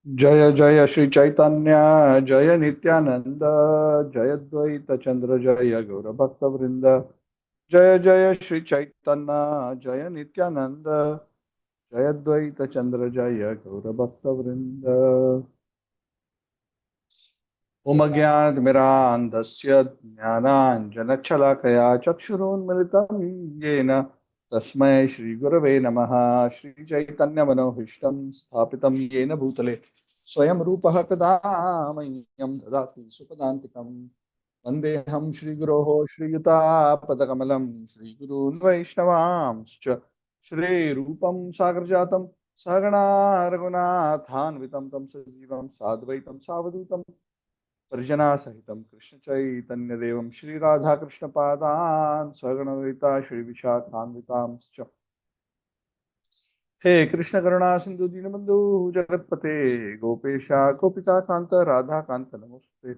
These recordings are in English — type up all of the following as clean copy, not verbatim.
जय जय श्री चैतन्य जय नित्यानंद जय द्वैत चंद्र जय गौर भक्त वृंद जय जय श्री चैतन्य जय नित्यानंद जय द्वैत चंद्र जय गौर भक्त वृंद। ओम ज्ञानतिमिरान्धस्य ज्ञानाञ्जनशलाकया चक्षुरुन्मिलितं येन तस्मै श्रीगुरवे नमः। श्रीचैतन्यमनोभीष्टं स्थापितं येन भूतले स्वयं रूपः कदा मह्यं ददाति सुपदान्तिकं। वन्देऽहं श्रीगुरोः श्रीयुतापदकमलं श्रीगुरून् वैष्णवांश्च श्रीरूपं सागरजातं सहगणा रघुनाथान्वितं तं सजीवं साद्वैतं सावधूतं परिजना सहितं कृष्ण चैतन्य देवं श्री राधा कृष्ण पादान् सगणविता श्री विशाखान्वितांश्च। हे कृष्ण करुणा सिंधु दीनबंधु जगतपते गोपेशा गोपिका कांत राधा कांत नमोस्ते।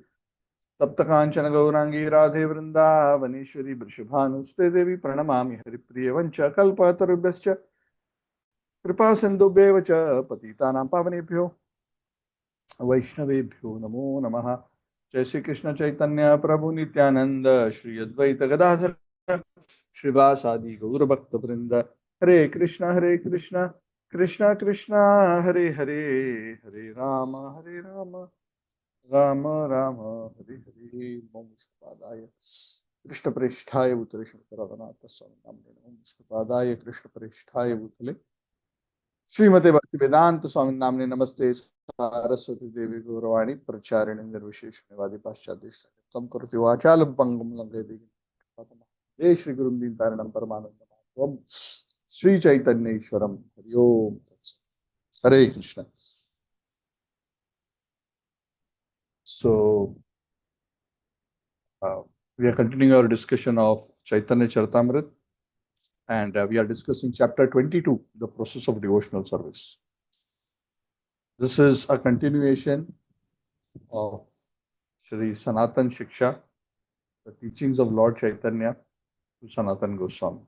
तप्त कांचन गौरांगी राधे वृंदावनेश्वरी वृषभानुस्ते देवी प्रणमामि हरिप्रिय वंच कल्पतरुभ्यश्च कृपा सिंधुभ्येव च पतितानां पावनेभ्यो वैष्णवेभ्यो नमो नमः। जय श्री कृष्ण चैतन्य प्रभु नित्यानंद श्री अद्वैत गदाधर श्रीवासादि गौर भक्त वृंद। हरे कृष्ण कृष्ण कृष्ण हरे हरे, हरे राम राम राम हरे हरे। नमो विष्णुपादाय कृष्ण प्रेष्ठाय भूतले शंकरनाथ स्वामी नामने नमो विष्णुपादाय कृष्ण प्रेष्ठाय भूतले श्रीमते भक्ति वेदांत स्वामी नामने नमस्ते सरस्वती देवी गौरवाणी प्रचारिणी निर्विशेष मेवादी पाश्चात्य तम करोति वाचालं पंगुं लंघयति जय श्री गुरुं दीनतारिणं परमानंदमाधवं श्री चैतन्य ईश्वरं हरि ओम तत्सत्। हरे Krishna. So we are continuing our discussion of Chaitanya Charitamrita, and we are discussing chapter 22, the process of devotional service. This is a continuation of Sri Sanatan Shiksha, the teachings of Lord Chaitanya to Sanatan Goswami.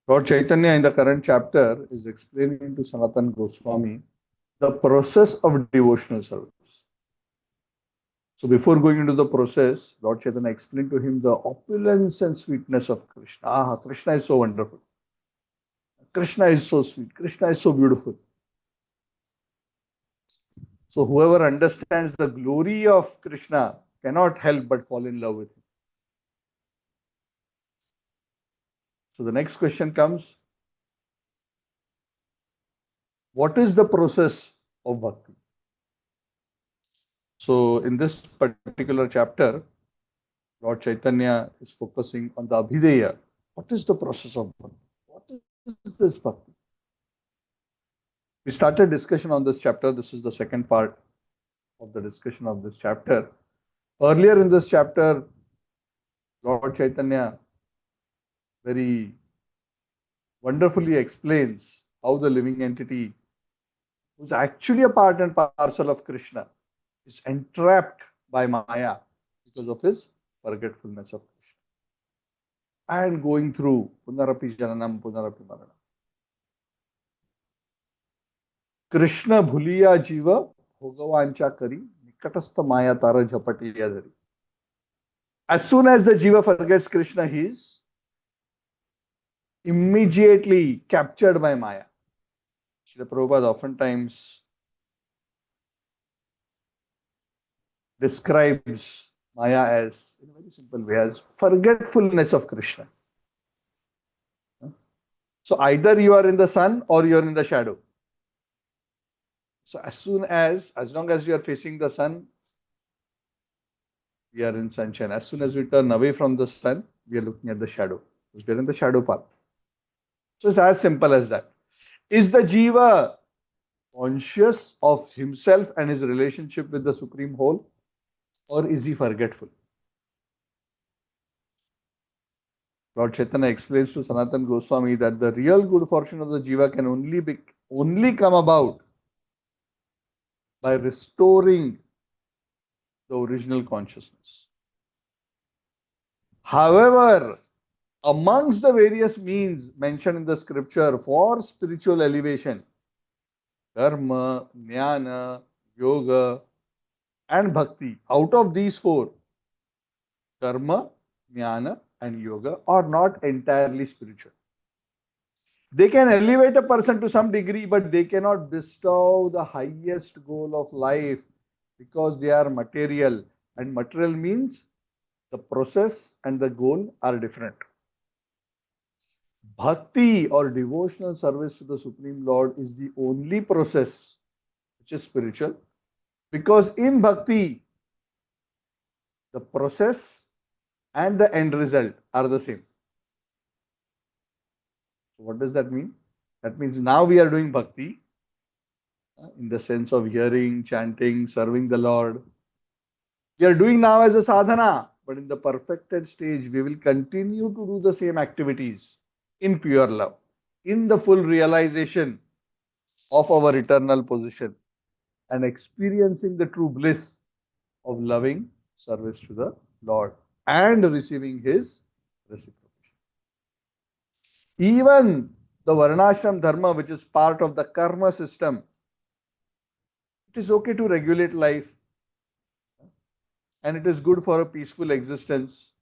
Lord Chaitanya in the current chapter is explaining to Sanatan Goswami the process of devotional service. So before going into the process, Lord Chaitanya explained to him the opulence and sweetness of Krishna. Ah, Krishna is so wonderful. Krishna is so sweet. Krishna is so beautiful. So whoever understands the glory of Krishna cannot help but fall in love with him. So the next question comes, what is the process of bhakti? So in this particular chapter, Lord Chaitanya is focusing on the Abhideya. What is the process of bhakti? What is this bhakti? We started discussion on this chapter. This is the second part of the discussion of this chapter. Earlier in this chapter, Lord Chaitanya very wonderfully explains how the living entity, who's actually a part and parcel of Krishna, is entrapped by Maya because of his forgetfulness of Krishna and going through Punarapi Jananam, Punarapi Maranam. Krishna bhuliya jiva bhogavancha kari nikatastha maya tara jhapatiya dhari. As soon as the jiva forgets Krishna, he is immediately captured by Maya. Srila Prabhupada oftentimes describes Maya as, in a very simple way, as forgetfulness of Krishna. So either you are in the sun or you are in the shadow. So as long as you are facing the sun, we are in sunshine. As soon as we turn away from the sun, we are looking at the shadow. We are in the shadow path. So it's as simple as that. Is the jiva conscious of himself and his relationship with the Supreme Whole, or is he forgetful? Lord Chaitanya explains to Sanatan Goswami that the real good fortune of the jiva can only come about by restoring the original consciousness. However, amongst the various means mentioned in the scripture for spiritual elevation, karma, jnana, yoga, and bhakti. Out of these four, karma, jnana, and yoga are not entirely spiritual. They can elevate a person to some degree, but they cannot bestow the highest goal of life because they are material. And material means the process and the goal are different. Bhakti or devotional service to the Supreme Lord is the only process which is spiritual, because in bhakti, the process and the end result are the same. So, what does that mean? That means now we are doing bhakti in the sense of hearing, chanting, serving the Lord. We are doing now as a sadhana, but in the perfected stage, we will continue to do the same activities in pure love, in the full realization of our eternal position, and experiencing the true bliss of loving service to the Lord and receiving His reciprocation. Even the Varnashram Dharma, which is part of the karma system, it is okay to regulate life and it is good for a peaceful existence.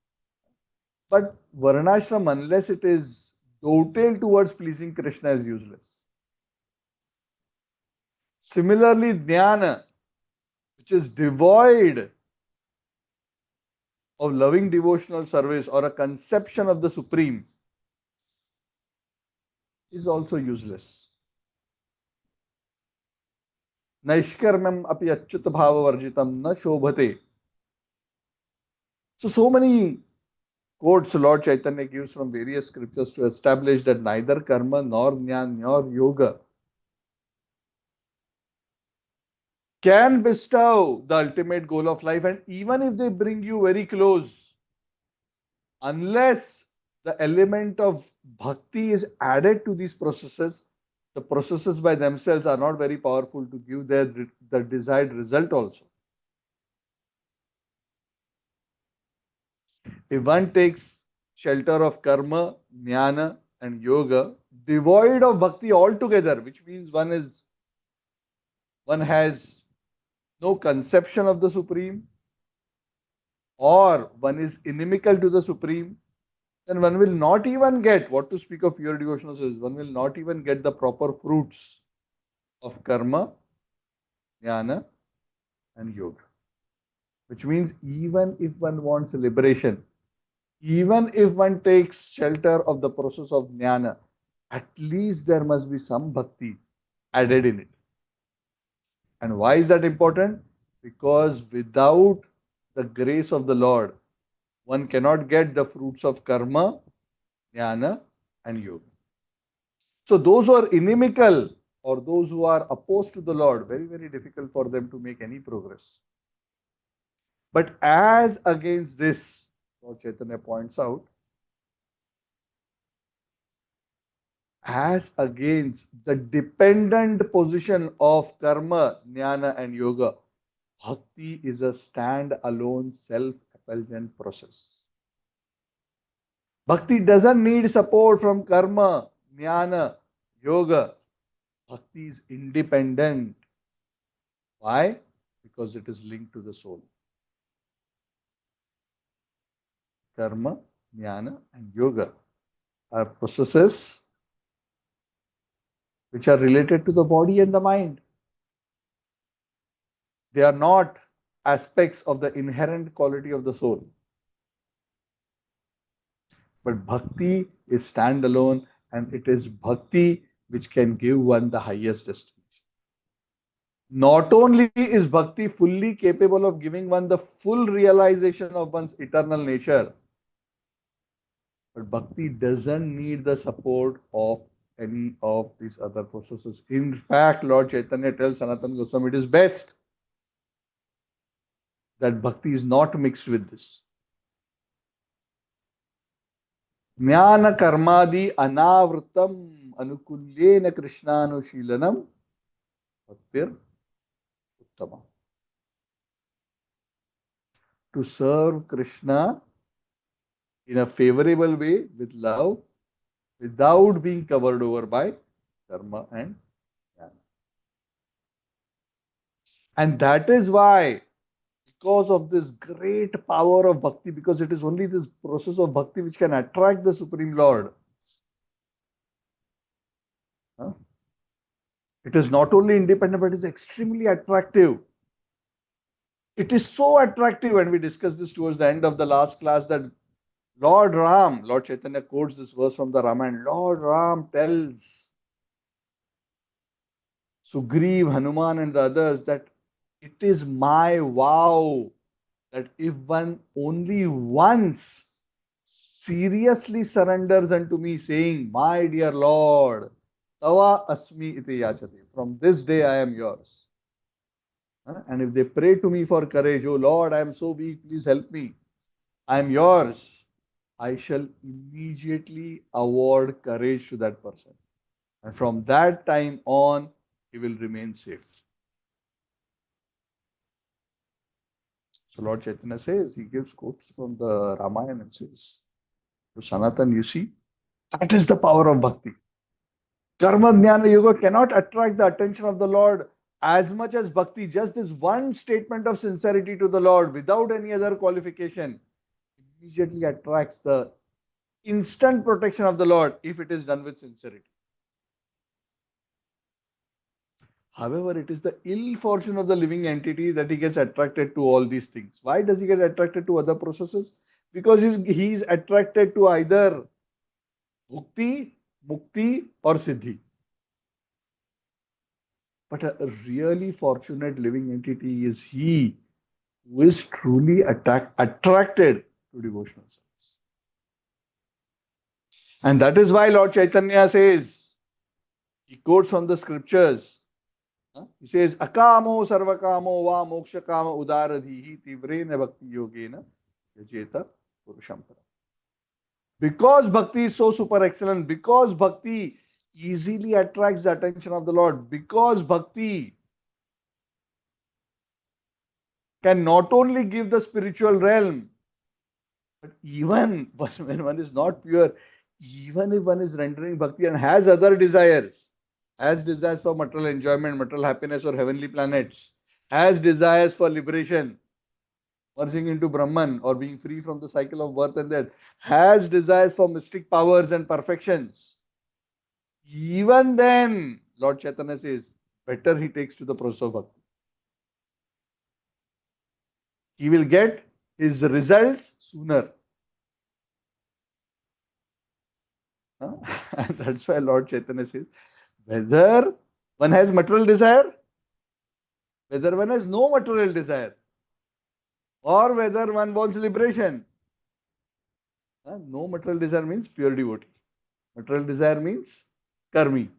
But Varnashram, unless it is dovetailed towards pleasing Krishna, is useless. Similarly, Jnana, which is devoid of loving devotional service or a conception of the Supreme, is also useless. Naishkarmam api achyut bhava varjitam na shobhate. So many quotes Lord Chaitanya gives from various scriptures to establish that neither karma nor jnana nor yoga can bestow the ultimate goal of life, and even if they bring you very close, unless the element of bhakti is added to these processes, the processes by themselves are not very powerful to give the desired result also. If one takes shelter of karma, jnana, and yoga, devoid of bhakti altogether, which means one has no conception of the Supreme, or one is inimical to the Supreme, then one will not even get, what to speak of pure devotional service, one will not even get the proper fruits of karma, jnana, and yoga. Which means even if one wants liberation, even if one takes shelter of the process of jnana, at least there must be some bhakti added in it. And why is that important? Because without the grace of the Lord, one cannot get the fruits of karma, jnana, and yoga. So those who are inimical or those who are opposed to the Lord, very, very difficult for them to make any progress. But as against this, Lord Chaitanya points out, as against the dependent position of karma, jnana, and yoga, bhakti is a stand-alone, self-effulgent process. Bhakti doesn't need support from karma, jnana, yoga. Bhakti is independent. Why? Because it is linked to the soul. Karma, jnana, and yoga are processes which are related to the body and the mind. They are not aspects of the inherent quality of the soul. But bhakti is standalone, and it is bhakti which can give one the highest destination. Not only is bhakti fully capable of giving one the full realization of one's eternal nature, but bhakti doesn't need the support of any of these other processes. In fact, Lord Chaitanya tells Sanatana Goswami it is best that bhakti is not mixed with this. Jnana karmadi anavritam anukulyena krishnanushīlanam bhaktir uttama. To serve Krishna in a favorable way with love without being covered over by karma and jnana. And that is why, because of this great power of bhakti, because it is only this process of bhakti which can attract the Supreme Lord. Huh? It is not only independent, but it is extremely attractive. It is so attractive, and we discussed this towards the end of the last class, that Lord Ram, Lord Chaitanya quotes this verse from the Ramayana. Lord Ram tells Sugriv, Hanuman, and the others that it is my vow that if one only once seriously surrenders unto me, saying, my dear Lord, Tava Asmi iti yachati, from this day I am yours. And if they pray to me for courage, oh Lord, I am so weak, please help me. I am yours. I shall immediately award courage to that person. And from that time on, he will remain safe. So Lord Chaitanya says, he gives quotes from the Ramayana and says, to Sanatan, you see, that is the power of bhakti. Karma Jnana Yoga cannot attract the attention of the Lord as much as bhakti. Just this one statement of sincerity to the Lord without any other qualification immediately attracts the instant protection of the Lord if it is done with sincerity. However, it is the ill fortune of the living entity that he gets attracted to all these things. Why does he get attracted to other processes? Because he is attracted to either bhukti, mukti, or siddhi. But a really fortunate living entity is he who is truly attracted to devotional service. And that is why Lord Chaitanya says, he quotes from the scriptures. He says, Akamo sarvakamo va mokshakama udaradhihi tivrena bhakti yogena yajeta purusham. Because bhakti is so super excellent, because bhakti easily attracts the attention of the Lord, because bhakti can not only give the spiritual realm, but even when one is not pure, even if one is rendering bhakti and has other desires, has desires for material enjoyment, material happiness, or heavenly planets, has desires for liberation, merging into Brahman or being free from the cycle of birth and death, has desires for mystic powers and perfections, even then, Lord Chaitanya says, better he takes to the process of bhakti. He will get his results sooner. And that's why Lord Chaitanya says, whether one has material desire, whether one has no material desire, or whether one wants liberation. No material desire means pure devotee. Material desire means karmi.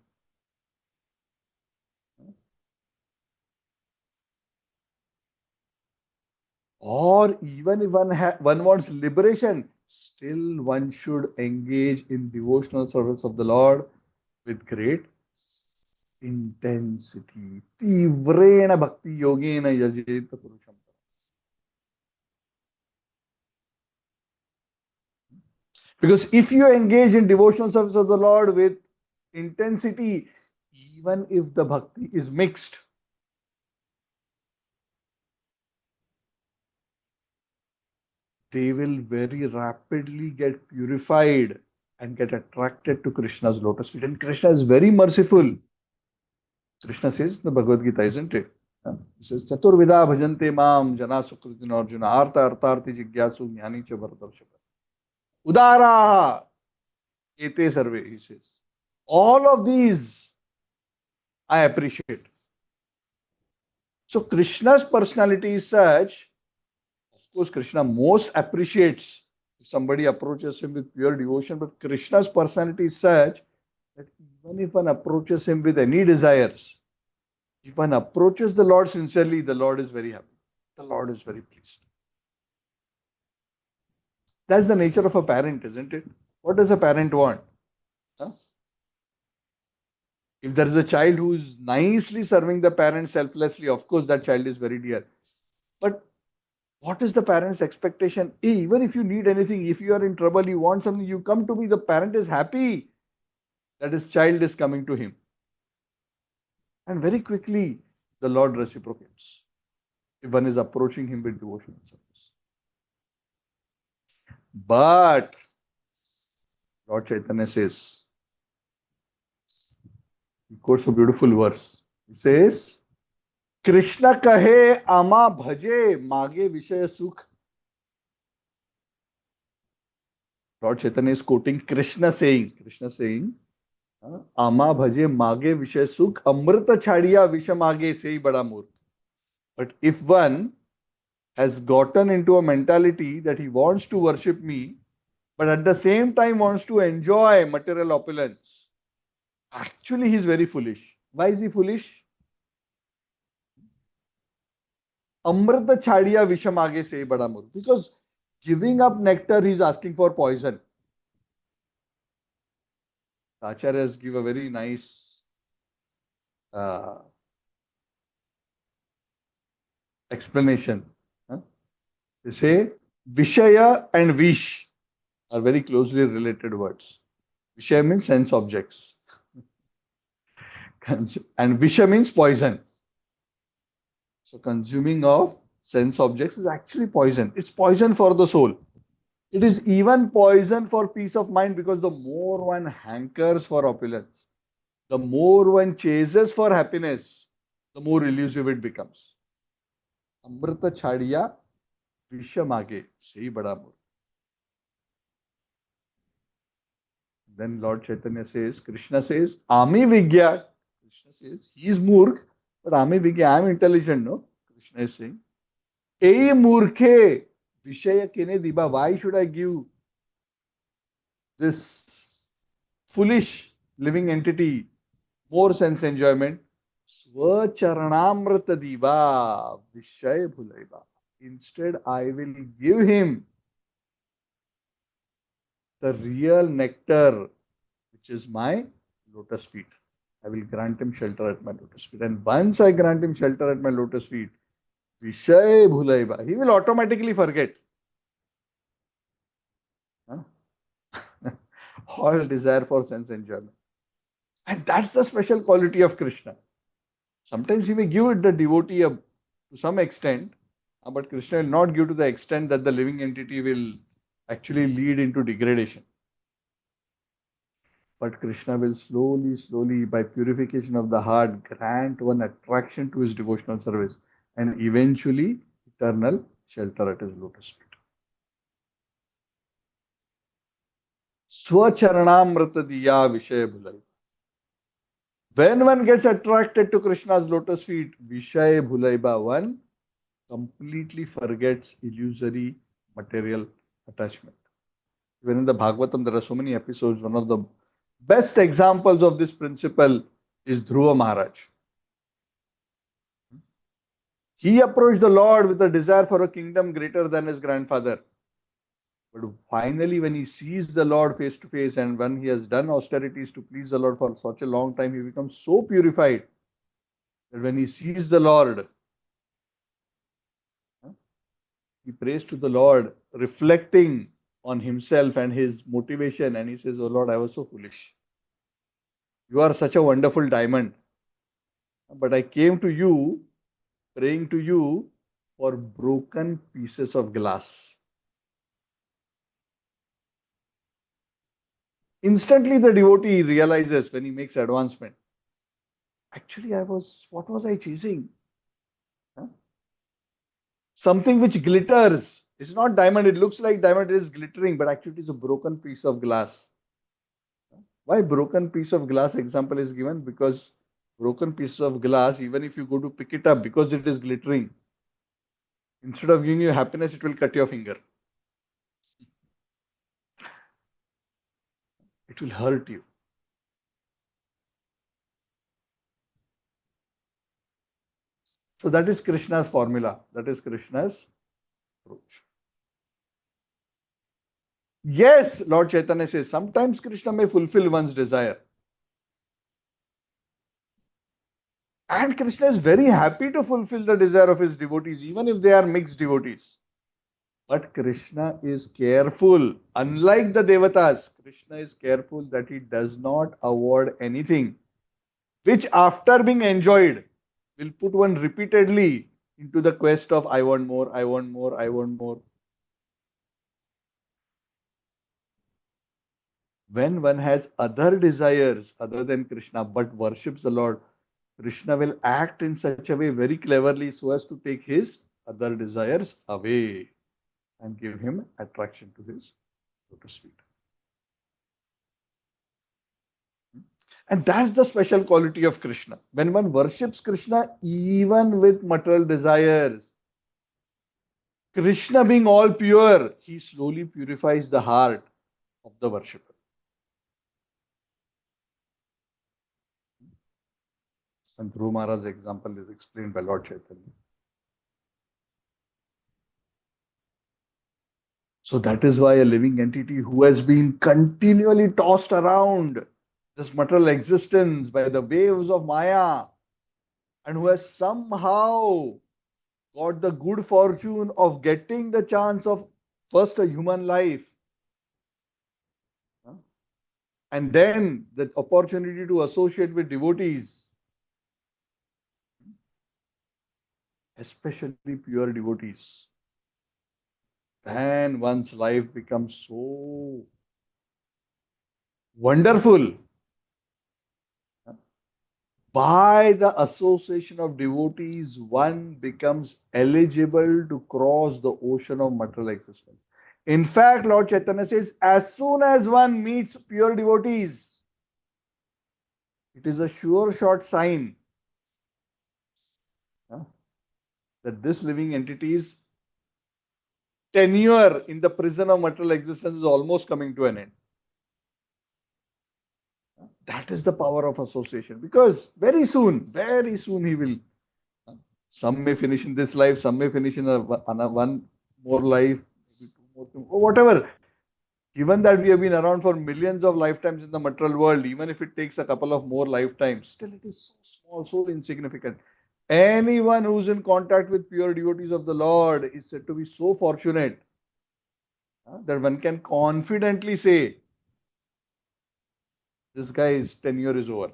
Or even if one wants liberation, still one should engage in devotional service of the Lord with great intensity. Tivrena bhakti yogena yajeta purusham. Because if you engage in devotional service of the Lord with intensity, even if the bhakti is mixed, they will very rapidly get purified and get attracted to Krishna's lotus feet. And Krishna is very merciful. Krishna says in the Bhagavad Gita, isn't it? He says, Chaturvida bhajante mam jana sukritin arjuna artha artharthi jigyasu jnani cha bharatarshaka. Udara ete sarve, he says. All of these I appreciate. So Krishna's personality is such, of course, Krishna most appreciates if somebody approaches him with pure devotion, but Krishna's personality is such that even if one approaches him with any desires, if one approaches the Lord sincerely, the Lord is very happy. The Lord is very pleased. That's the nature of a parent, isn't it? What does a parent want? Huh? If there is a child who is nicely serving the parent selflessly, of course, that child is very dear. But what is the parent's expectation? Even if you need anything, if you are in trouble, you want something, you come to me, the parent is happy that his child is coming to him. And very quickly, the Lord reciprocates. if one is approaching him with devotional service. But Lord Chaitanya says, he quotes a beautiful verse. He says, Krishna kahe ama bhaje mage vishaya sukh. Lord Chaitanya is quoting Krishna saying, ama bhaje mage vishaya sukh, amrita chadiya vishamage se bada murkh. But if one has gotten into a mentality that he wants to worship me, but at the same time wants to enjoy material opulence, actually he is very foolish. Why is he foolish? Amrita chadiya vishamage se bada murkh. Because giving up nectar, he is asking for poison. Acharyas give a very nice explanation. They say Vishaya and Vish are very closely related words. Vishaya means sense objects. And Visha means poison. So consuming of sense objects is actually poison. It's poison for the soul. It is even poison for peace of mind, because the more one hankers for opulence, the more one chases for happiness, the more elusive it becomes. Amrita chadiya visha mage sei bada murkh. Then Lord Chaitanya says, Krishna says, Ami Vigya. Krishna says, he is murkh, but Ami Vigya, I am intelligent, no? Krishna is saying, Ei murkhe vishaya kene diba. Why should I give this foolish living entity more sense enjoyment? Swacharanamrita diva vishaya bhulaiva. Instead, I will give him the real nectar, which is my lotus feet. I will grant him shelter at my lotus feet. And once I grant him shelter at my lotus feet, Vishay Bhulaiba, he will automatically forget all desire for sense enjoyment. And that's the special quality of Krishna. Sometimes he may give it the devotee to some extent, but Krishna will not give to the extent that the living entity will actually lead into degradation. But Krishna will slowly, by purification of the heart, grant one attraction to his devotional service and eventually eternal shelter at his lotus feet. Swacharanamrita diya vishaya bhulai. When one gets attracted to Krishna's lotus feet, Vishaya Bhulaiba, one completely forgets illusory material attachment. Even in the Bhagavatam, there are so many episodes. One of the best examples of this principle is Dhruva Maharaj. He approached the Lord with a desire for a kingdom greater than his grandfather. But finally, when he sees the Lord face to face, and when he has done austerities to please the Lord for such a long time, he becomes so purified that when he sees the Lord, he prays to the Lord, reflecting on himself and his motivation, and he says, "Oh Lord, I was so foolish. You are such a wonderful diamond, but I came to you, praying to you for broken pieces of glass." Instantly, the devotee realizes when he makes advancement, actually, what was I chasing? Something which glitters. It's not diamond, it looks like diamond, it is glittering, but actually it is a broken piece of glass. Why broken piece of glass example is given? Because broken piece of glass, even if you go to pick it up, because it is glittering, instead of giving you happiness, it will cut your finger. It will hurt you. So that is Krishna's formula. That is Krishna's approach. Yes, Lord Chaitanya says, sometimes Krishna may fulfill one's desire. And Krishna is very happy to fulfill the desire of his devotees, even if they are mixed devotees. But Krishna is careful. Unlike the Devatas, Krishna is careful that he does not award anything which, after being enjoyed, will put one repeatedly into the quest of I want more, I want more, I want more. When one has other desires other than Krishna but worships the Lord, Krishna will act in such a way very cleverly so as to take his other desires away and give him attraction to his lotus feet. And that's the special quality of Krishna. When one worships Krishna, even with material desires, Krishna being all pure, he slowly purifies the heart of the worshipper. And Dhruv Maharaj's example is explained by Lord Chaitanya. So that is why a living entity who has been continually tossed around this material existence by the waves of Maya and who has somehow got the good fortune of getting the chance of first a human life, and then the opportunity to associate with devotees, especially pure devotees, then one's life becomes so wonderful. By the association of devotees, one becomes eligible to cross the ocean of material existence. In fact, Lord Chaitanya says, as soon as one meets pure devotees, it is a sure shot sign that this living entity's tenure in the prison of material existence is almost coming to an end. That is the power of association, because very soon he will. Some may finish in this life, some may finish in one more life, maybe two more, whatever. Given that we have been around for millions of lifetimes in the material world, even if it takes a couple of more lifetimes, still it is so small, so insignificant. Anyone who's in contact with pure devotees of the Lord is said to be so fortunate that one can confidently say, this guy's tenure is over.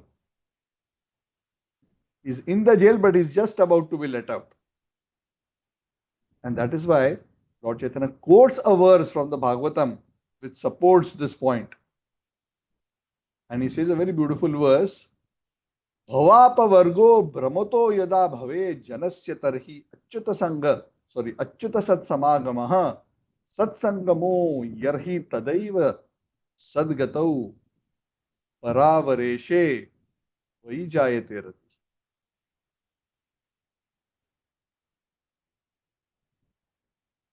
He's in the jail, but he's just about to be let out. And that is why Lord Chaitanya quotes a verse from the Bhagavatam which supports this point. And he says a very beautiful verse. Bhavapavargo brahmato yada bhave janasya tarhi achyuta sat samagamaha satsangamo yarhi tadaiva sadgatau paravareshe vaijayate rati.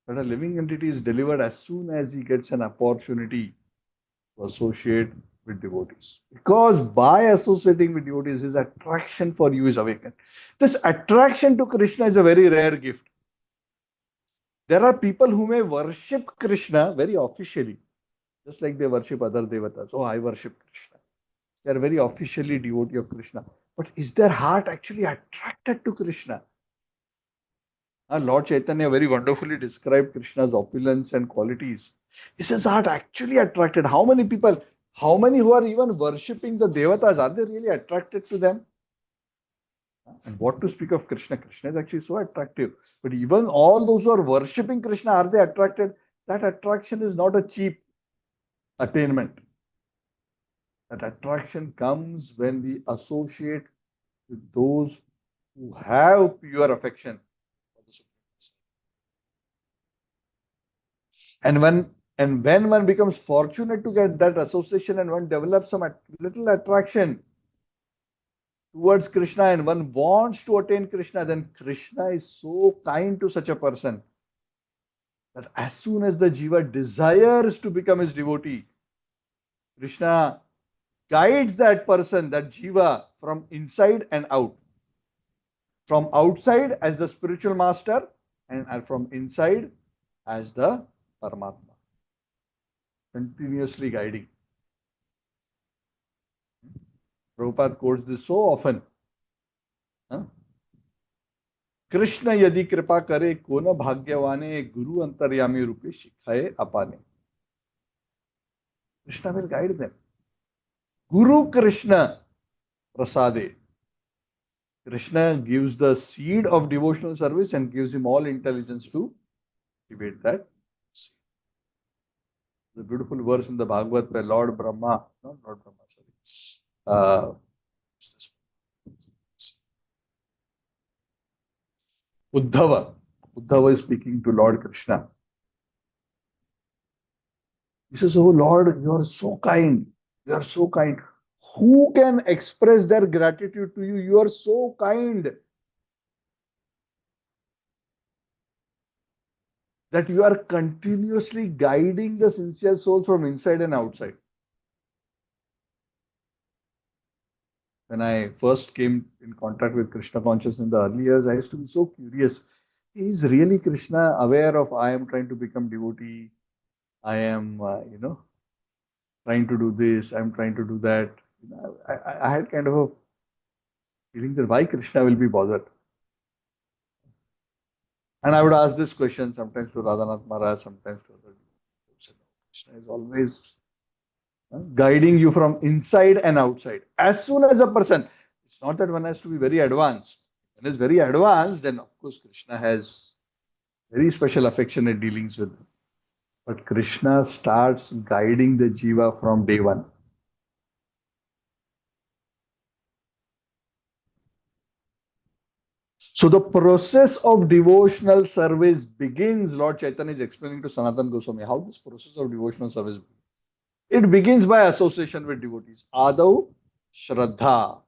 That a living entity is delivered as soon as he gets an opportunity to associate with devotees. Because by associating with devotees, his attraction for you is awakened. This attraction to Krishna is a very rare gift. There are people who may worship Krishna very officially, just like they worship other devatas. Oh, I worship Krishna. They are very officially devotee of Krishna. But is their heart actually attracted to Krishna? Lord Chaitanya very wonderfully described Krishna's opulence and qualities. Is his heart actually attracted? How many people, how many who are even worshipping the devatas, are they really attracted to them? And what to speak of Krishna? Krishna is actually so attractive. But even all those who are worshipping Krishna, are they attracted? That attraction is not a cheap attainment. That attraction comes when we associate with those who have pure affection for the Supreme Personality. And when one becomes fortunate to get that association and one develops some little attraction towards Krishna and one wants to attain Krishna, then Krishna is so kind to such a person that as soon as the jiva desires to become his devotee, Krishna guides that person, that jiva, from inside and out. From outside as the spiritual master and from inside as the Paramatma. Continuously guiding. Prabhupada quotes this so often. Krishna यदि कृपा करे को न भाग्यवाने गुरु अंतर्यामी रूपे शिखाए अपाने. Krishna will guide them. Guru Krishna prasade. Krishna gives the seed of devotional service and gives him all intelligence to cultivate that. The beautiful verse in the Bhagavad where Lord Brahma, not Lord Brahma, sorry, uh, Uddhava is speaking to Lord Krishna. He says, "Oh Lord, you are so kind. You are so kind. Who can express their gratitude to you? You are so kind that you are continuously guiding the sincere souls from inside and outside." When I first came in contact with Krishna consciousness in the early years, I used to be so curious. Is really Krishna aware of I am trying to become devotee? I am, trying to do this. I'm trying to do that. I had kind of a feeling that why Krishna will be bothered. And I would ask this question sometimes to Radhanath Maharaj, sometimes to other people. Krishna is always guiding you from inside and outside. As soon as a person, it's not that one has to be very advanced. When is very advanced, then of course Krishna has very special affectionate dealings with him. But Krishna starts guiding the jiva from day one. So the process of devotional service begins, Lord Chaitanya is explaining to Sanatana Goswami how this process of devotional service begins. It begins by association with devotees. Adau Shraddha.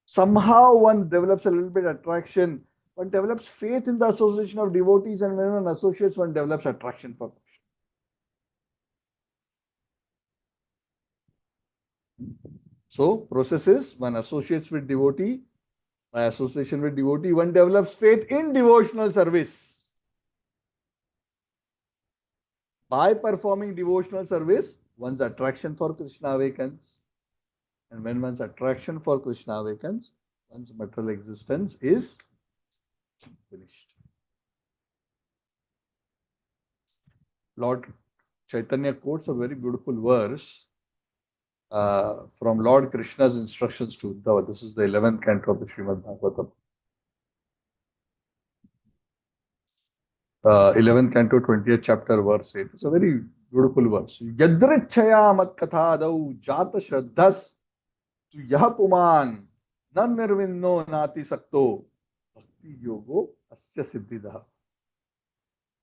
Somehow one develops a little bit attraction. One develops faith in the association of devotees, and when one associates, one develops attraction for Krishna. So process is one associates with devotee. By association with devotee, one develops faith in devotional service. By performing devotional service, one's attraction for Krishna awakens. And when one's attraction for Krishna awakens, one's material existence is finished. Lord Chaitanya quotes a very beautiful verse from Lord Krishna's instructions to Uddhava. This is the 11th canto of the Srimad Bhagavatam. 11th canto, 20th chapter, verse 8. It's a very beautiful verse. Yadrichaya mat kathadau jata shraddhas tu yah puman nan nirvinno nati sakto bhakti yogo asya siddhidah.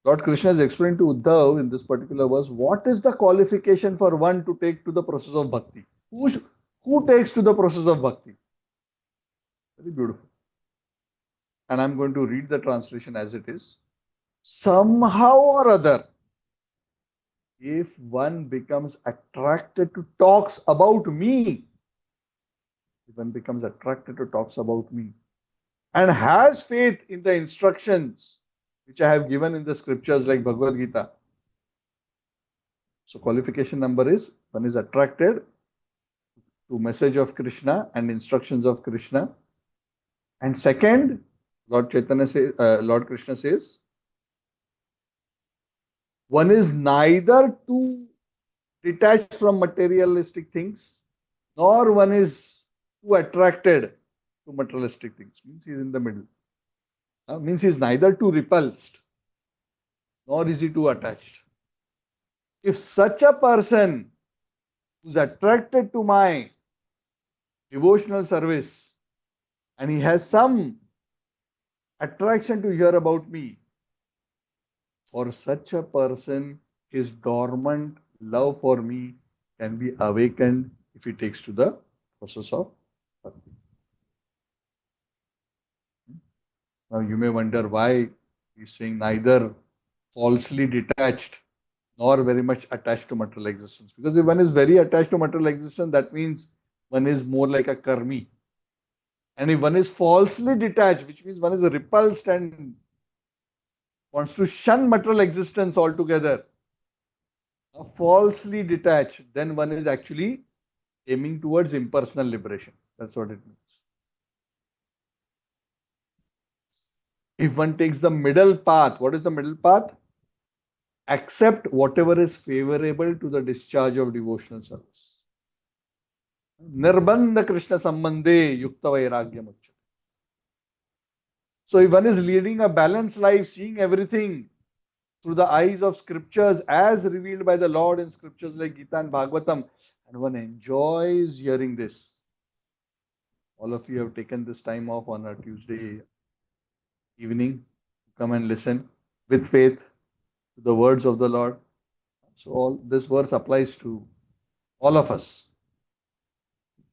Lord Krishna is explaining to Uddhav in this particular verse, what is the qualification for one to take to the process of bhakti? Who takes to the process of bhakti? Very beautiful. And I'm going to read the translation as it is. Somehow or other, if one becomes attracted to talks about me, and has faith in the instructions which I have given in the scriptures like Bhagavad Gita. So qualification number is, one is attracted to message of Krishna and instructions of Krishna. And second, Lord Krishna says, one is neither too detached from materialistic things, nor one is too attracted to materialistic things. Means he is in the middle. Means he is neither too repulsed, nor is he too attached. If such a person is attracted to my devotional service and he has some attraction to hear about me, for such a person, his dormant love for me can be awakened if he takes to the process of bhakti. Now you may wonder why he's saying neither falsely detached nor very much attached to material existence. Because if one is very attached to material existence, that means one is more like a karmi. And if one is falsely detached, which means one is repulsed and wants to shun material existence altogether, falsely detached, then one is actually aiming towards impersonal liberation. That's what it means. If one takes the middle path, what is the middle path? Accept whatever is favorable to the discharge of devotional service. Nirbandha Krishna Sambandhe Yukta Vairagyam Uchyate. So if one is leading a balanced life, seeing everything through the eyes of scriptures as revealed by the Lord in scriptures like Gita and Bhagavatam, and one enjoys hearing this. All of you have taken this time off on a Tuesday evening, come and listen with faith to the words of the Lord. So all this verse applies to all of us.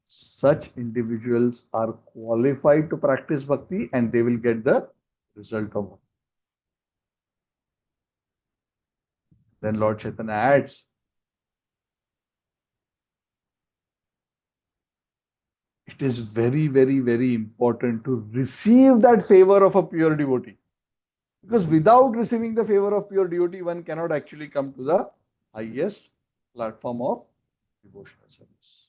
Such individuals are qualified to practice bhakti and they will get the result of bhakti. Then Lord Chaitanya adds, it is very, very, very important to receive that favor of a pure devotee. Because without receiving the favor of pure devotee, one cannot actually come to the highest platform of devotional service.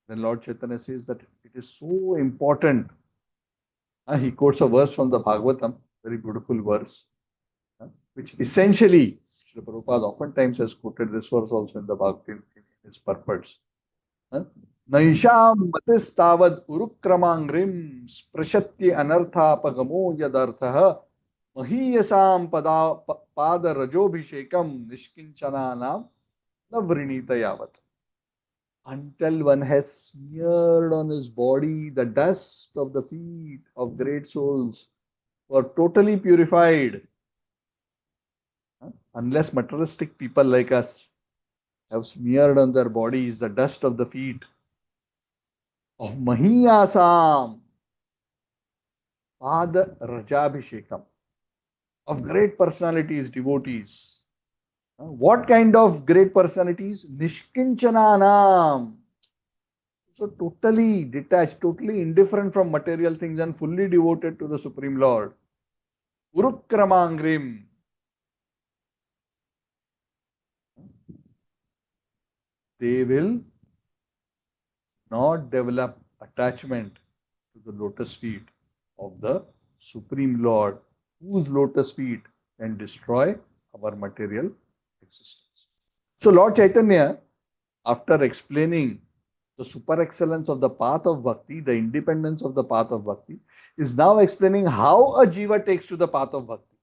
Then Lord Chaitanya says that it is so important. He quotes a verse from the Bhagavatam, very beautiful verse, which essentially, Srila Prabhupada oftentimes has quoted this verse also in the Bhagavatam in his purpose. Naisham matistavad urukramangrim sprashatye anarthapagamo yadartha mahiyasam pada rajobhishekam nishkinchananam navrinita yavat. Until one has smeared on his body the dust of the feet of great souls who are totally purified. Unless materialistic people like us have smeared on their bodies the dust of the feet of Mahiyasam, Pada Rajabhishekam, of great personalities, devotees. What kind of great personalities? Nishkinchananam. So totally detached, totally indifferent from material things and fully devoted to the Supreme Lord. Urukramangrim. They will not develop attachment to the lotus feet of the Supreme Lord, whose lotus feet can destroy our material existence. So Lord Chaitanya, after explaining the super excellence of the path of bhakti, the independence of the path of bhakti, is now explaining how a jiva takes to the path of bhakti.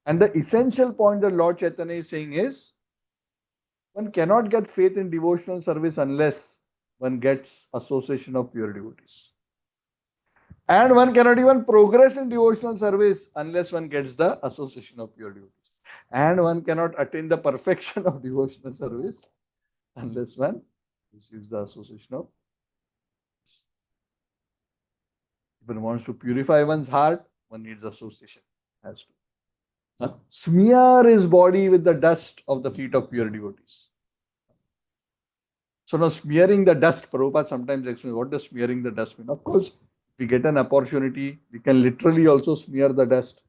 And the essential point that Lord Chaitanya is saying is, one cannot get faith in devotional service unless one gets association of pure devotees. And one cannot even progress in devotional service unless one gets the association of pure devotees. And one cannot attain the perfection of devotional service unless one receives the association of. If one wants to purify one's heart, one needs association. Has to. Smear his body with the dust of the feet of pure devotees. So now smearing the dust, Prabhupada sometimes explains what does smearing the dust mean. Of course, we get an opportunity, we can literally also smear the dust.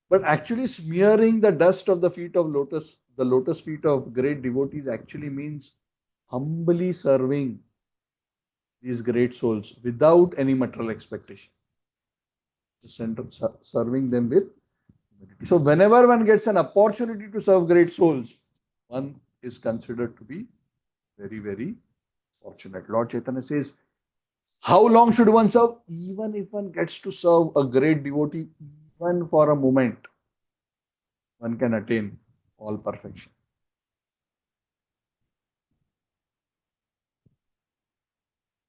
But actually smearing the dust of the feet of lotus, the lotus feet of great devotees actually means humbly serving these great souls without any material expectation. Just serving them with humility. So whenever one gets an opportunity to serve great souls, one is considered to be very, very fortunate. Lord Chaitanya says, how long should one serve? Even if one gets to serve a great devotee, even for a moment, one can attain all perfection.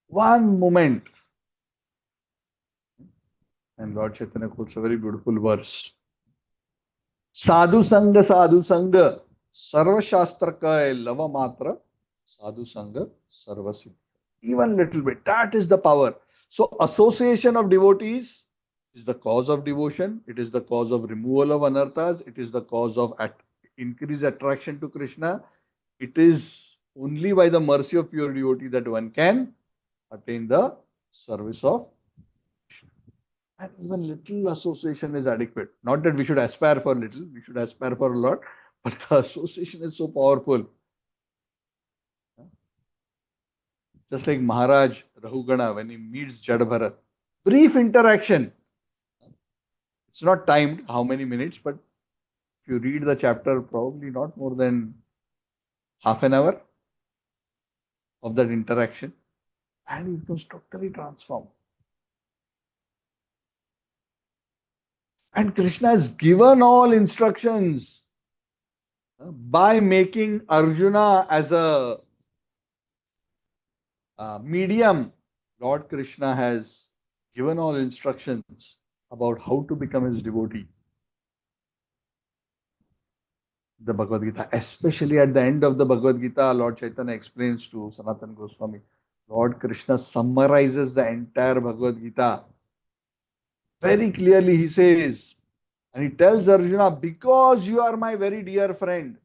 One moment. And Lord Chaitanya quotes a very beautiful verse. Sadhu Sangha, Sarva Shastra Kai Lava Matra, Sadhu Sangha, Sarva Siddhi. Even little bit. That is the power. So association of devotees is the cause of devotion. It is the cause of removal of anarthas. It is the cause of increased attraction to Krishna. It is only by the mercy of pure devotee that one can attain the service of Krishna. And even little association is adequate. Not that we should aspire for little, we should aspire for a lot, but the association is so powerful. Just like Maharaj Rahugana, when he meets Jadbharat, brief interaction. It's not timed how many minutes, but if you read the chapter, probably not more than half an hour of that interaction, and he becomes totally transformed. And Krishna has given all instructions by making Arjuna as a medium. Lord Krishna has given all instructions about how to become his devotee. The Bhagavad Gita, especially at the end of the Bhagavad Gita, Lord Chaitanya explains to Sanatana Goswami. Lord Krishna summarizes the entire Bhagavad Gita. Very clearly, he says, and he tells Arjuna, because you are my very dear friend,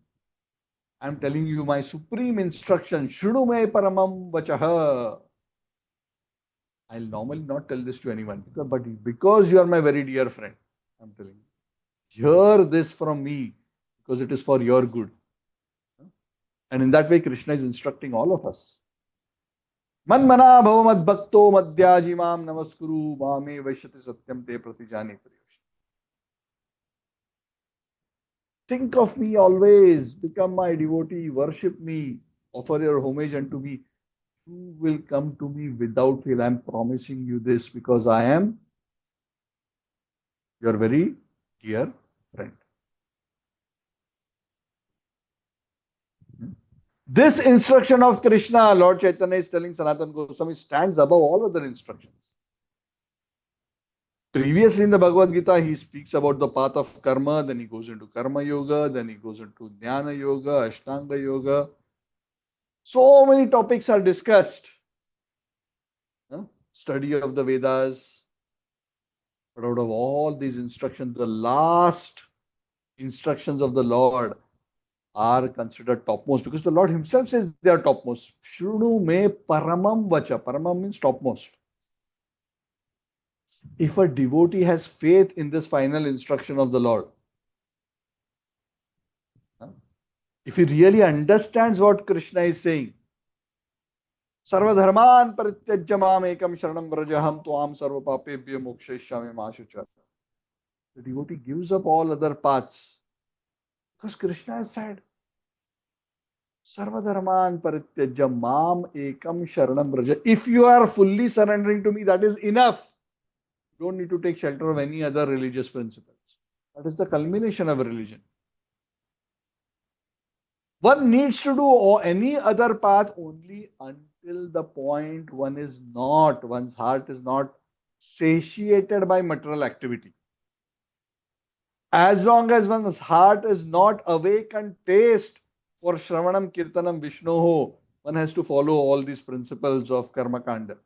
I am telling you my supreme instruction, Shrudu me paramam vachaha. I'll normally not tell this to anyone, but because you are my very dear friend, I'm telling you, hear this from me because it is for your good. And in that way, Krishna is instructing all of us. Manmana bhava mad bhakto madhyajimam namaskuru mame vaishyati satyam te pratijani priyosh. Think of me always, become my devotee, worship me, offer your homage unto me. You will come to me without fail. I am promising you this because I am your very dear friend. This instruction of Krishna, Lord Chaitanya is telling Sanatana Goswami, stands above all other instructions. Previously in the Bhagavad Gita, he speaks about the path of karma, then he goes into karma yoga, then he goes into jnana yoga, ashtanga yoga. So many topics are discussed. Study of the Vedas. But out of all these instructions, the last instructions of the Lord are considered topmost because the Lord himself says they are topmost. Shrudu me paramam vacha. Paramam means topmost. If a devotee has faith in this final instruction of the Lord, if he really understands what Krishna is saying, Sarvadharman parityajya mam ekam sharanam vrajaham tvam sarva papebhyo mokshayishyami ma shucha. The devotee gives up all other paths because Krishna has said, Sarvadharman parityajya mam ekam sharanam vraja. If you are fully surrendering to me, that is enough. You don't need to take shelter of any other religious principles. That is the culmination of religion. One needs to do any other path only until the point one's heart is not satiated by material activity. As long as one's heart is not awake and taste for Shravanam, Kirtanam, Vishnoho, one has to follow all these principles of Karma Kanda.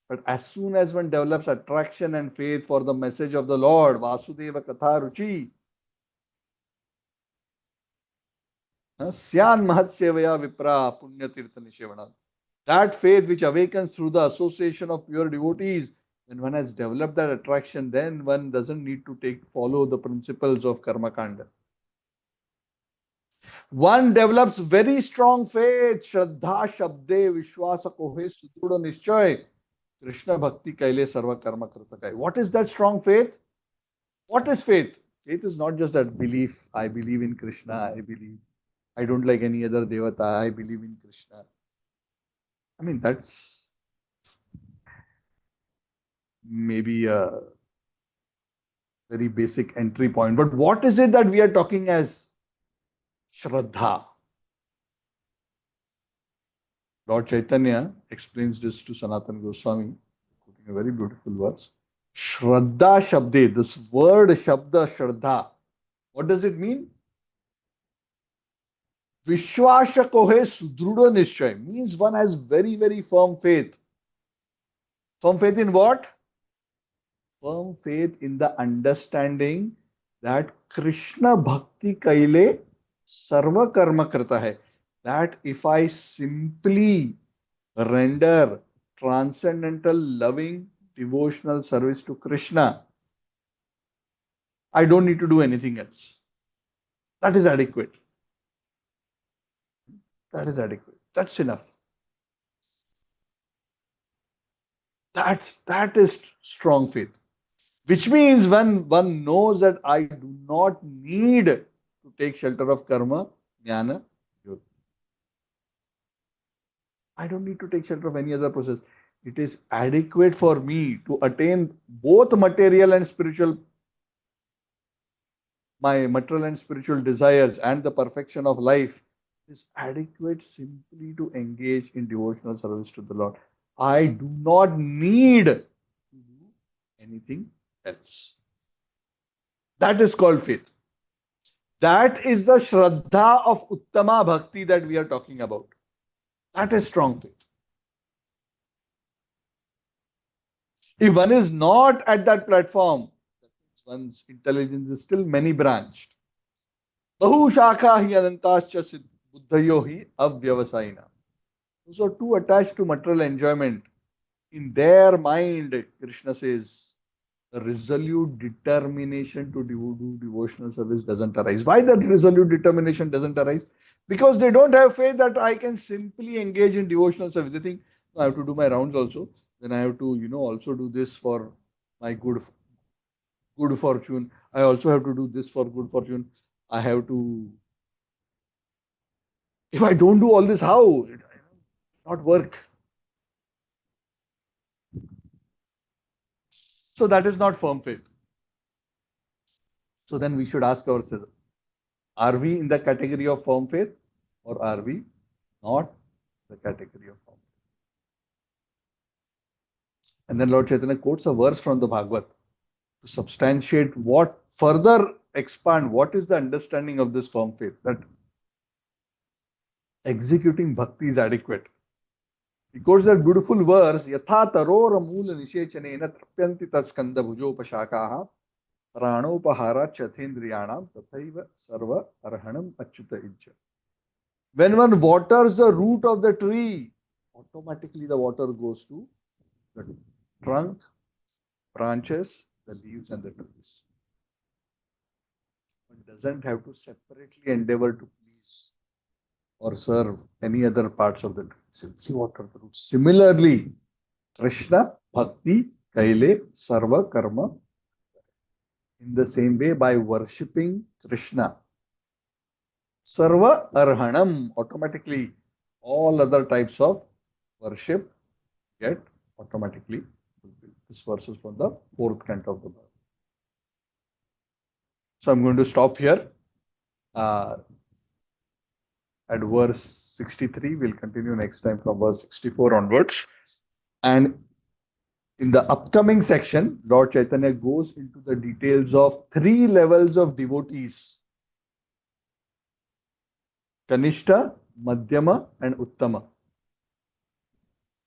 But as soon as one develops attraction and faith for the message of the Lord, Vasudeva Katha Ruchi, Syan Mahatsevaya Vipra Punya Tirtha Nishevana. That faith which awakens through the association of pure devotees, when one has developed that attraction, then one doesn't need to follow the principles of Karma Kanda. One develops very strong faith, Shraddha Shabde Vishwasa Kohe Sudruda Nishchay, Krishna Bhakti Kaile Sarva Karma Kritakai. What is that strong faith? What is faith? Faith is not just that belief, I believe in Krishna, I don't like any other Devata, I believe in Krishna. I mean, that's maybe a very basic entry point. But what is it that we are talking as Shraddha? Lord Chaitanya explains this to Sanatana Goswami, quoting a very beautiful verse. Shraddha Shabde, this word Shabda Shraddha, what does it mean? Vishwasha Kohe Sudruda Nishchay means one has very, very firm faith. Firm faith in what? Firm faith in the understanding that Krishna Bhakti Kaile Sarva Karma Krita hai. That if I simply render transcendental, loving, devotional service to Krishna, I don't need to do anything else. That is adequate. That is adequate. That's enough. That is strong faith. Which means when one knows that I do not need to take shelter of karma, Jnana Jyoti. I don't need to take shelter of any other process. It is adequate for me to attain both material and spiritual, my material and spiritual desires and the perfection of life is adequate simply to engage in devotional service to the Lord. I do not need to do anything else. That is called faith. That is the Shraddha of Uttama Bhakti that we are talking about. That is strong faith. If one is not at that platform, one's intelligence is still many branched. Bahu shakha hi anantascha buddhayo hi avyavasayina. Those are too attached to material enjoyment. In their mind, Krishna says, the resolute determination to do devotional service doesn't arise. Why that resolute determination doesn't arise? Because they don't have faith that I can simply engage in devotional service. They think, "No, I have to do my rounds also. Then I have to, also do this for my good fortune. I also have to do this for good fortune. I have to. If I don't do all this, how? It not work. So that is not firm faith. So then we should ask ourselves, are we in the category of firm faith or are we not the category of firm faith? And then Lord Chaitanya quotes a verse from the Bhagavad to substantiate what, further expand what is the understanding of this firm faith, that executing bhakti is adequate. He quotes that beautiful verse, Yatha tarora moola nishechanena trapyanti tatskanda bhujopashakaha pranopahara chathendriyanam tathaiva sarva arhanam achyuta ijja. When one waters the root of the tree, automatically the water goes to the trunk, branches, the leaves, and the trees. One doesn't have to separately endeavor to please or serve any other parts of the tree. Simply water the root. Similarly, Krishna, Bhakti, Kaile, Sarva, Karma. In the same way, by worshipping Krishna, Sarva Arhanam, automatically all other types of worship get automatically fulfilled. This verse is from the fourth canto of the Bible. So I'm going to stop here at verse 63. We'll continue next time from verse 64 onwards. And in the upcoming section, Lord Chaitanya goes into the details of 3 levels of devotees: Kanishta, Madhyama, and Uttama.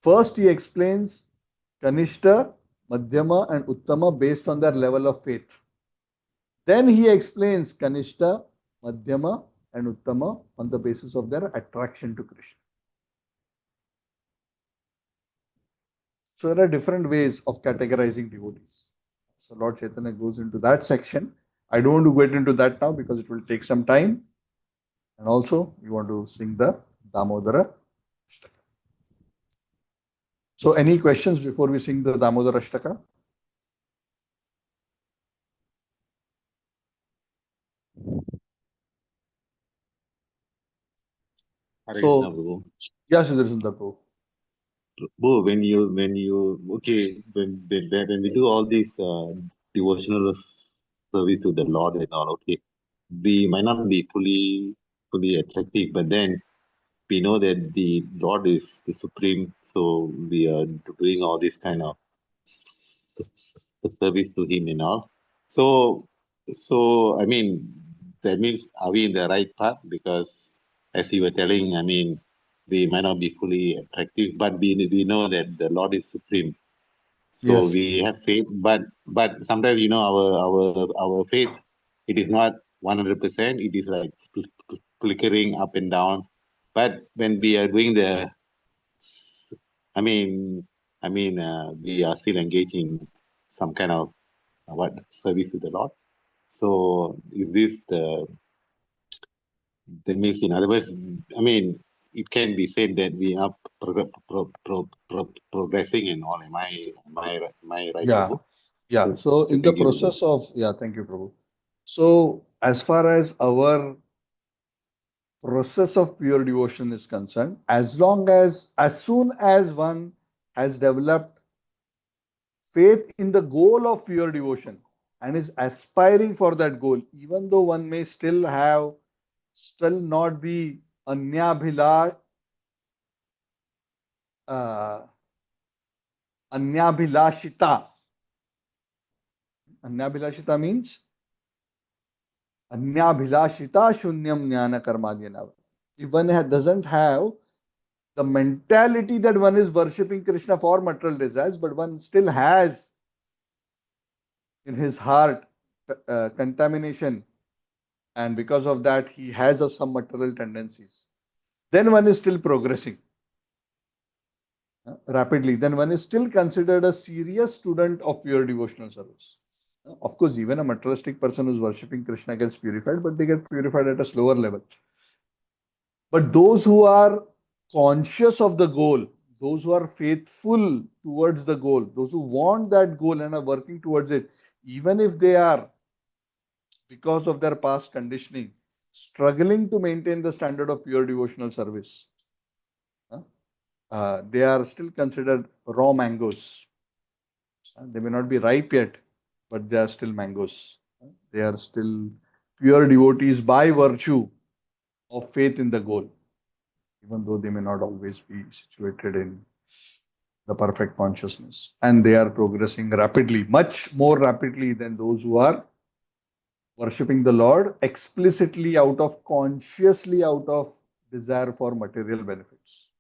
First, he explains Kanishta, Madhyama, and Uttama based on their level of faith. Then he explains Kanishta, Madhyama, and Uttama on the basis of their attraction to Krishna. So there are different ways of categorizing devotees. So Lord Chaitanya goes into that section. I don't want to get into that now because it will take some time. And also, we want to sing the Damodara Ashtaka. So any questions before we sing the Damodara Ashtaka? So, yes, there is Prabhu. Bro, when you okay, when we do all these devotional service to the Lord and all, okay, we might not be fully attractive, but then we know that the Lord is the supreme, so we are doing all this kind of service to Him and all. So I mean, that means are we in the right path? Because as you were telling, I mean, we might not be fully attractive, but we know that the Lord is supreme. So Yes. we have faith, but sometimes our faith, it is not 100%. It is like flickering up and down. But when we are doing I mean, we are still engaging some kind of what service to the Lord. So is this the means? In other words, I mean, it can be said that we are progressing and all. Am I right, Yeah. Prabhu? Yeah. So Okay, in the thank you. process of, yeah, thank you, Prabhu. So as far as our process of pure devotion is concerned, as soon as one has developed faith in the goal of pure devotion and is aspiring for that goal, even though one may still not be anyabhila, uh, anyabhilashita. Anyabhilashita means anyabhilashita shunyam jnana karmadhyana. If one doesn't have the mentality that one is worshipping Krishna for material desires, but one still has in his heart contamination, and because of that he has some material tendencies, then one is still progressing rapidly. Then one is still considered a serious student of pure devotional service. Of course, even a materialistic person who's worshipping Krishna gets purified, but they get purified at a slower level. But those who are conscious of the goal, those who are faithful towards the goal, those who want that goal and are working towards it, even if they are, because of their past conditioning, struggling to maintain the standard of pure devotional service, they are still considered raw mangoes. They may not be ripe yet, but they are still mangoes. They are still pure devotees by virtue of faith in the goal, even though they may not always be situated in the perfect consciousness. And they are progressing rapidly, much more rapidly than those who are worshipping the Lord explicitly consciously out of desire for material benefits.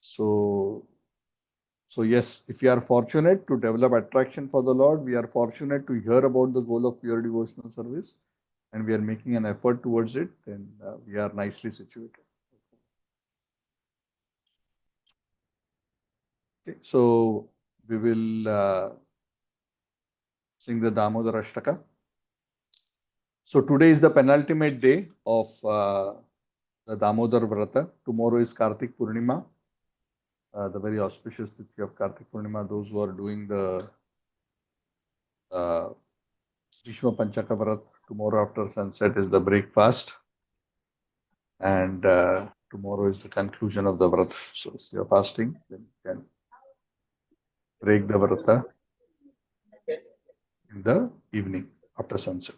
So, yes, if we are fortunate to develop attraction for the Lord, we are fortunate to hear about the goal of pure devotional service, and we are making an effort towards it, then we are nicely situated. Okay, so we will sing the Damodar Ashtaka. So today is the penultimate day of the Damodar Vrata. Tomorrow is Kartik Purnima, the very auspicious tithi of Kartik Purnima. Those who are doing the Bhishma Panchaka Vrat, tomorrow after sunset is the breakfast, and tomorrow is the conclusion of the Vrat. So if you are fasting, then you can break the Vrata in the evening after sunset.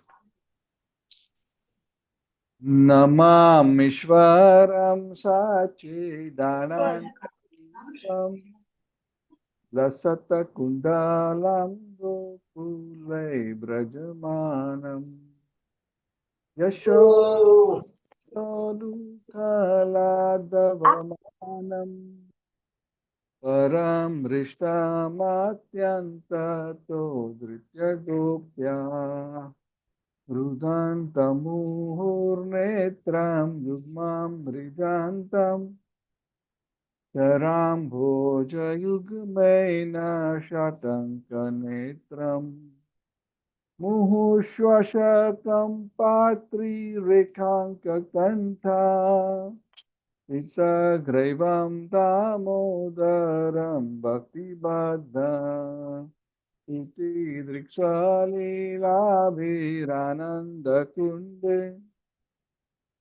Namamishwaram Sachidanandam Lasata Kundalam Gopulai Brajamanam Yasho Kaladavamanam Param Rishamatyanta Dritya Gopya Rudantamuhurnetram Yugmam Rijantam Charam Bhoja Yugmaina Shatankanetram Muhushwashakam Patri Rekhanka Kantha Itsagraivam Damodaram Bhakti Baddha Iti Drikshalilavirananda Kunde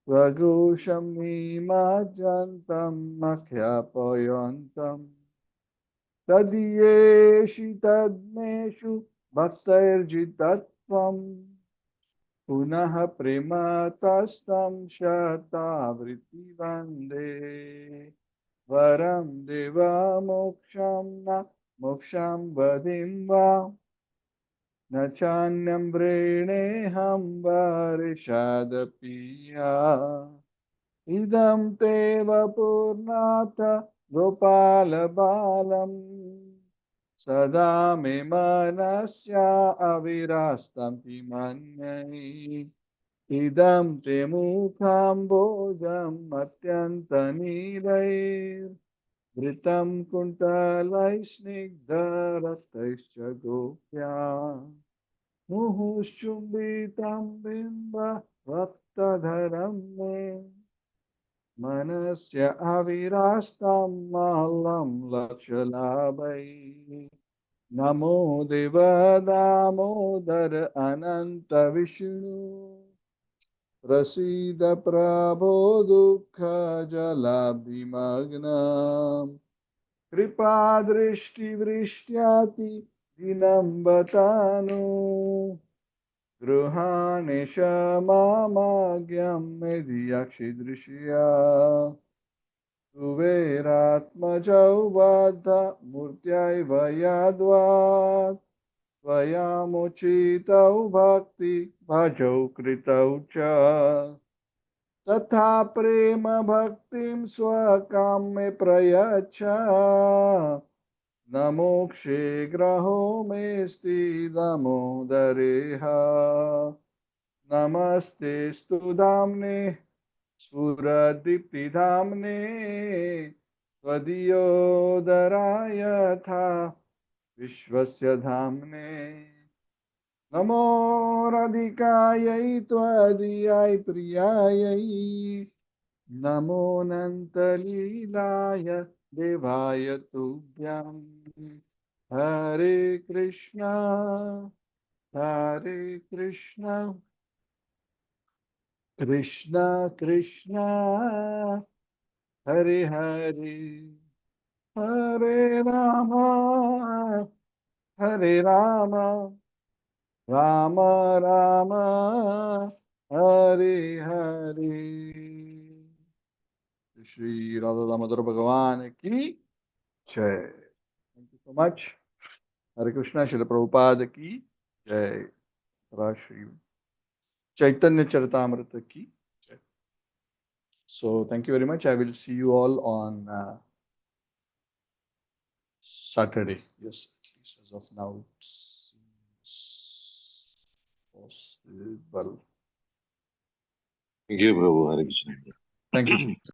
Ragusham Nimajantam Makhyapayantam Tadiyeshi Tadmeshu Bhaktairjitatvam Punaha Prematastam Shatavriti Vande Varam Deva Moksham Vadimva Nachanyam Vreneham Varishadapiya Idam Teva Purnatha Gopala Balam Sada me manasya avirastam timanyai Idam te mukham bojam atyantanilair Vritam kuntalai snigdharataischa gopya Muhushchumbitam bimba vaktadharam me Manasya avirastam malam lakshalabai Namo Deva Damodar Ananta Vishnu Prasida Prabho Dukha Jalabhimagnam Kripa Drishti Vrishtyati Dinambatanu Gruhane Shamamagyam Medhyakshi Drishya Kuveratmajau Vadha Murtyaiva Yadvat Vayamuchitau Bhakti Bhajau Kritau Cha Tatha Prema Bhaktim Swakam Me Prayacha Namokshe Graho Mesti Damodareha Namaste Studamne Suradipti Dhamne Tvadiyodaraya Tha Vishwasya Dhamne Namo Radhikayai Twadiyai Priyayai Namo Nantalilaya Devaya Tubhyam Hare Krishna Hare Krishna Krishna Krishna Hare Hare Hare Rama Hare Rama Rama Rama Hare Hare Shri Radha Damodar Bhagavan ki Jai. Thank you so much. Hare Krishna, Srila Prabhupada ki Jai. Shri Chaitanya Charitamrita ki Jai. So thank you very much. I will see you all on Saturday. Yes, at least as of now it seems possible. Thank you, Prabhu. Hare Krishna. Thank you.